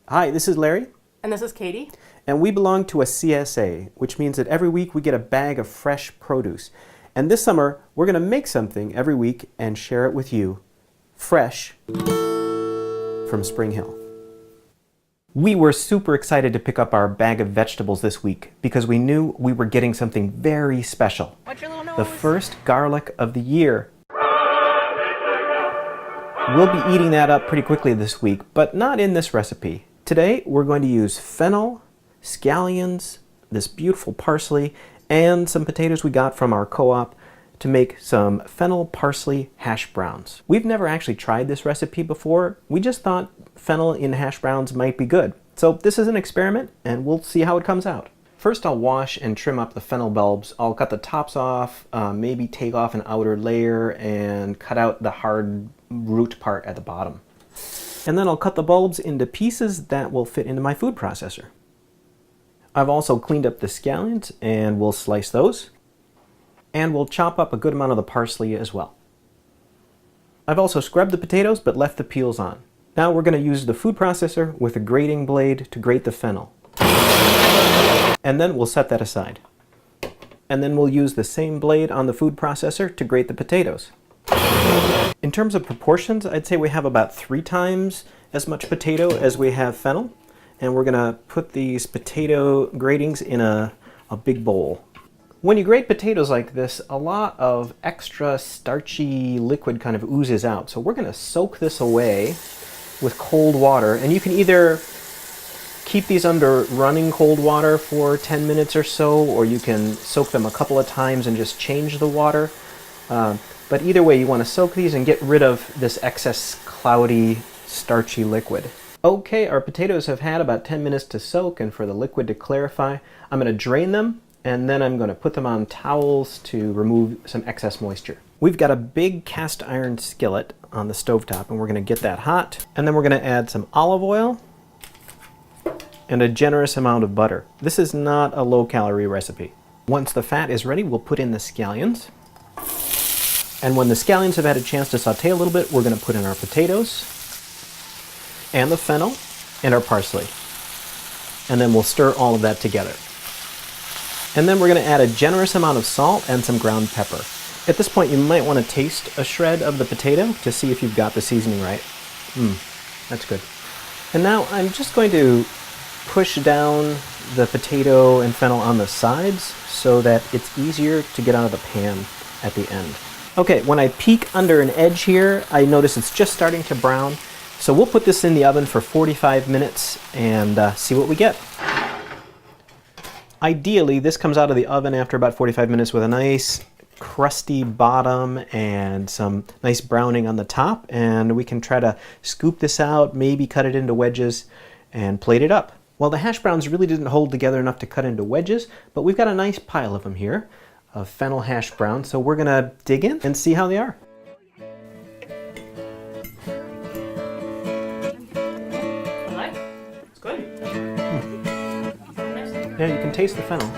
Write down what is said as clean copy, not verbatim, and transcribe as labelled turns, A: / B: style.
A: Hi, this is Larry.
B: And this is Katie.
A: And we belong to a CSA, which means that every week we get a bag of fresh produce. And this summer, we're going to make something every week and share it with you, fresh from Spring Hill. We were super excited to pick up our bag of vegetables this week because we knew we were getting something very special.
B: What's your little nose?
A: The first garlic of the year. We'll be eating that up pretty quickly this week, but not in this recipe. Today, we're going to use fennel, scallions, this beautiful parsley, and some potatoes we got from our co-op to make some fennel parsley hash browns. We've never actually tried this recipe before. We just thought fennel in hash browns might be good. So this is an experiment, and we'll see how it comes out. First, I'll wash and trim up the fennel bulbs. I'll cut the tops off, maybe take off an outer layer, and cut out the hard root part at the bottom. And then I'll cut the bulbs into pieces that will fit into my food processor. I've also cleaned up the scallions, and we'll slice those. And we'll chop up a good amount of the parsley as well. I've also scrubbed the potatoes, but left the peels on. Now we're going to use the food processor with a grating blade to grate the fennel. And then we'll set that aside. And then we'll use the same blade on the food processor to grate the potatoes. In terms of proportions, I'd say we have about 3 times as much potato as we have fennel. And we're going to put these potato gratings in a big bowl. When you grate potatoes like this, a lot of extra starchy liquid kind of oozes out. So we're going to soak this away with cold water. And you can either keep these under running cold water for 10 minutes or so, or you can soak them a couple of times and just change the water. But either way, you want to soak these and get rid of this excess cloudy, starchy liquid. Okay, our potatoes have had about 10 minutes to soak and for the liquid to clarify. I'm going to drain them, and then I'm going to put them on towels to remove some excess moisture. We've got a big cast iron skillet on the stovetop, and we're going to get that hot. And then we're going to add some olive oil and a generous amount of butter. This is not a low-calorie recipe. Once the fat is ready, we'll put in the scallions. And when the scallions have had a chance to saute a little bit, we're going to put in our potatoes and the fennel and our parsley. And then we'll stir all of that together. And then we're going to add a generous amount of salt and some ground pepper. At this point, you might want to taste a shred of the potato to see if you've got the seasoning right. That's good. And now I'm just going to push down the potato and fennel on the sides so that it's easier to get out of the pan at the end. Okay, when I peek under an edge here, I notice it's just starting to brown. So we'll put this in the oven for 45 minutes and see what we get. Ideally, this comes out of the oven after about 45 minutes with a nice crusty bottom and some nice browning on the top. And we can try to scoop this out, maybe cut it into wedges and plate it up. Well, the hash browns really didn't hold together enough to cut into wedges, but we've got a nice pile of them here of fennel hash browns. So we're going to dig in and see how they are.
B: It's good.
A: Yeah, you can taste the fennel.